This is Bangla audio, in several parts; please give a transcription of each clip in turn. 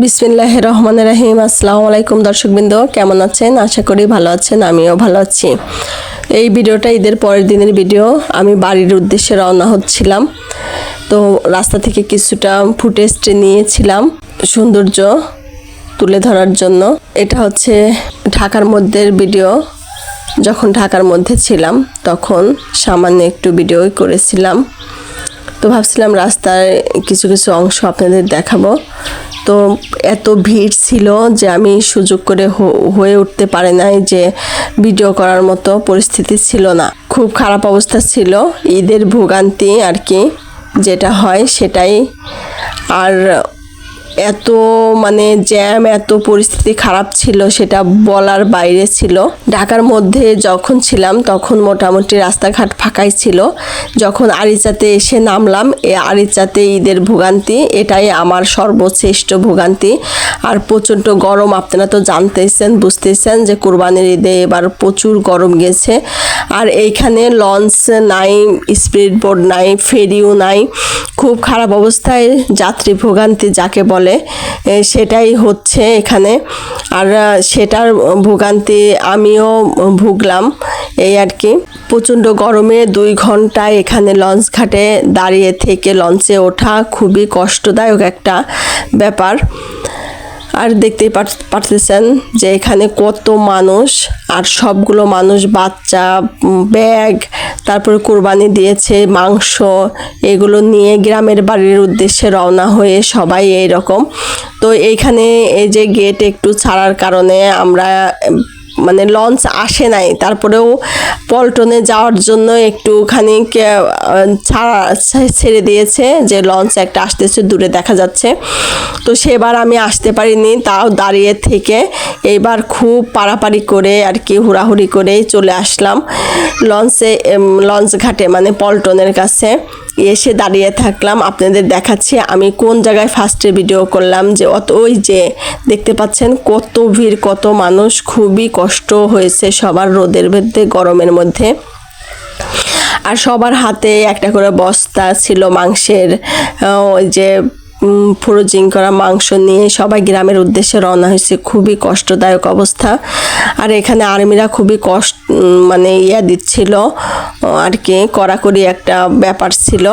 বিসমিল্লাহির রহমানির রহিম। আসসালামু আলাইকুম দর্শকবৃন্দ, কেমন আছেন? আশা করি ভালো আছেন, আমিও ভালো আছি। এই ভিডিওটা ঈদের পরের দিনের ভিডিও। আমি বাড়ির উদ্দেশ্যে রওনা হচ্ছিলাম, তো রাস্তা থেকে কিছুটা ফুটেজ নিয়েছিলাম সৌন্দর্য তুলে ধরার জন্য। এটা হচ্ছে ঢাকার মধ্যের ভিডিও। যখন ঢাকার মধ্যে ছিলাম তখন সামান্য একটু ভিডিও করেছিলাম, তো ভাবছিলাম রাস্তার কিছু কিছু অংশ আপনাদের দেখাবো। তো এত ভিড় ছিল যে আমি সুযোগ করে হয়ে উঠতে পারে নাই, যে ভিডিও করার মতো পরিস্থিতি ছিল না। খুব খারাপ অবস্থা ছিল, ঈদের ভোগান্তি আর কি যেটা হয় সেটাই। আর এত জ্যাম, এত পরিস্থিতি খারাপ ছিল সেটা বলার বাইরে ছিল। ঢাকার মধ্যে যখন ছিলাম তখন মোটামুটি রাস্তাঘাট ফাঁকাই ছিল। যখন আরিচাতে এসে নামলাম, এই আরিচাতে ঈদের ভোগান্তি, এটাই আমার সর্বশ্রেষ্ঠ ভোগান্তি। আর প্রচণ্ড গরম, আপনারা তো জানতেছেন, বুঝতেছেন যে কোরবানির ঈদে এবার প্রচুর গরম গেছে। আর এইখানে লঞ্চ নাই, স্পিড বোট নাই, ফেরিও নাই। খুব খারাপ অবস্থায় যাত্রী ভোগান্তি যাকে বলে সেটাই হচ্ছে এখানে। আর সেটার ভোগান্তি আমিও ভুগলাম এই আর কি। প্রচণ্ড গরমে 2 ঘন্টা এখানে লঞ্চ ঘাটে দাঁড়িয়ে থেকে লঞ্চে ওঠা খুবই কষ্টদায়ক একটা ব্যাপার। আর দেখতেই পারতেছেন যে এখানে কত মানুষ, আর সবগুলো মানুষ বাচ্চা, ব্যাগ, তারপরে কোরবানি দিয়েছে মাংস, এগুলো নিয়ে গ্রামের বাড়ির উদ্দেশ্যে রওনা হয়ে সবাই এই রকম। তো এইখানে এই যে গেট একটু ছাড়ার কারণে আমরা লঞ্চ আসে নাই, তারপরেও পল্টনে যাওয়ার জন্য একটুখানি ছেড়ে দিয়েছে, যে লঞ্চ একটা আসতেছে দূরে দেখা যাচ্ছে। তো সেবার আমি আসতে পারিনি, তাও দাঁড়িয়ে থেকে এইবার খুব পারাপারি করে আর কি হুড়াহুড়ি করে চলে আসলাম লঞ্চ ঘাটে, পল্টনের কাছে এসে দাঁড়িয়ে থাকলাম। আপনাদের দেখাচ্ছি আমি কোন জায়গায় ফার্স্টে ভিডিও করলাম, যে ওই যে দেখতে পাচ্ছেন কত ভিড়, কত মানুষ। খুবই কষ্ট হয়েছে সবার রোদের মধ্যে, গরমের মধ্যে। আর সবার হাতে একটা করে বস্তা ছিল মাংসের, ওই যে ফ্রোজিং করা মাংস নিয়ে সবাই গ্রামের উদ্দেশ্যে রওনা হয়েছে। খুবই কষ্টদায়ক অবস্থা। আর এখানে আর্মিরা খুবই দিচ্ছিল আর কি, কড়াকড়ি একটা ব্যাপার ছিল।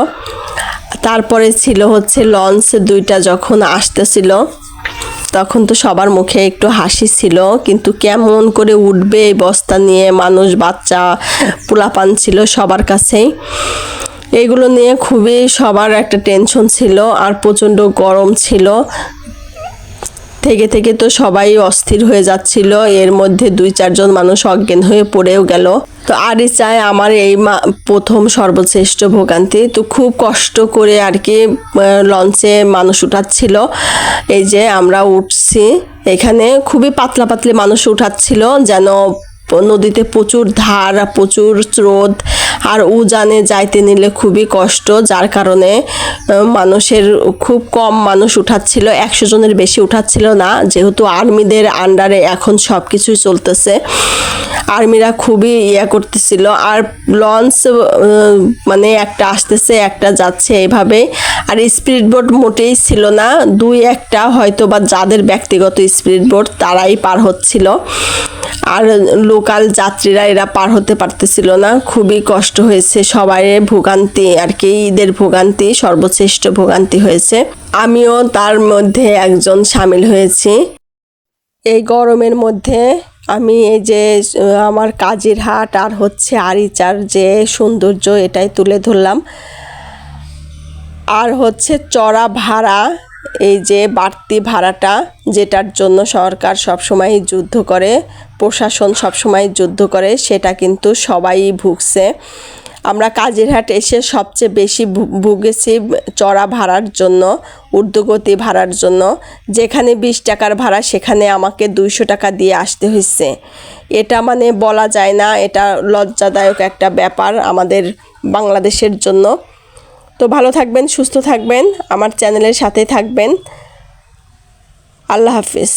তারপরে ছিল হচ্ছে লঞ্চ 2টা যখন আসতেছিল তখন তো সবার মুখে একটু হাসি ছিল, কিন্তু কেমন করে উঠবে এই বস্তা নিয়ে, মানুষ, বাচ্চা, পোলাপান ছিল সবার কাছেই। এইগুলো নিয়ে খুবই সবার একটা টেনশন ছিল। আর প্রচণ্ড গরম ছিল, থেকে থেকে তো সবাই অস্থির হয়ে যাচ্ছিল। এর মধ্যে 2-4 জন মানুষ অজ্ঞান হয়ে পড়েও গেল। তো আরিচায় আমার এই প্রথম সর্বশ্রেষ্ঠ ভোগান্তি। তো খুব কষ্ট করে আর কি লঞ্চে মানুষ উঠাচ্ছিল। এই যে আমরা উঠছি, এখানে খুবই পাতলা পাতলি মানুষ উঠাচ্ছিল, যেন নদীতে প্রচুর ধার, প্রচুর স্রোত, আর উজানে যাইতে নিলে খুবই কষ্ট, যার কারণে মানুষের খুব কম মানুষ উঠাচ্ছিল। 100 জনের বেশি উঠাচ্ছিল না, যেহেতু আর্মিদের আন্ডারে এখন সব কিছুই চলতেছে। আর্মিরা খুবই করতেছিল। আর লঞ্চ একটা আসতেছে একটা যাচ্ছে এইভাবে। আর স্পিড বোট মোটেই ছিল না, 2-1টা হয়তো বা যাদের ব্যক্তিগত স্পিড বোট তারাই পার হচ্ছিল, আর লোকাল যাত্রীরা এরা পার হতে পারতেছিল না। খুবই কষ্ট হয়েছে সবাই, ভোগান্তি আর কি, ঈদের ভোগান্তি সর্বশ্রেষ্ঠ ভোগান্তি হয়েছে। আমিও তার মধ্যে একজন সামিল হয়েছি। এই গরমের মধ্যে আমি এই যে আমার কাজের হাট আর হচ্ছে আরিচার যে সৌন্দর্য, এটাই তুলে ধরলাম। আর হচ্ছে চড়া ভাড়া, এই যে বাড়তি ভাড়াটা, যেটার জন্য সরকার সবসময় যুদ্ধ করে, প্রশাসন সবসময় যুদ্ধ করে, সেটা কিন্তু সবাই ভুগছে। আমরা কাজিরহাট এসে সবচেয়ে বেশি ভুগেছি চড়া ভাড়ার জন্য, ঊর্ধ্বগতি ভাড়ার জন্য। যেখানে 20 টাকার ভাড়া সেখানে আমাকে 200 টাকা দিয়ে আসতে হয়েছে। এটা বলা যায় না, এটা লজ্জাদায়ক একটা ব্যাপার আমাদের বাংলাদেশের জন্য। তো ভালো থাকবেন, সুস্থ থাকবেন, আমার চ্যানেলের সাথে থাকবেন। আল্লাহ হাফিজ।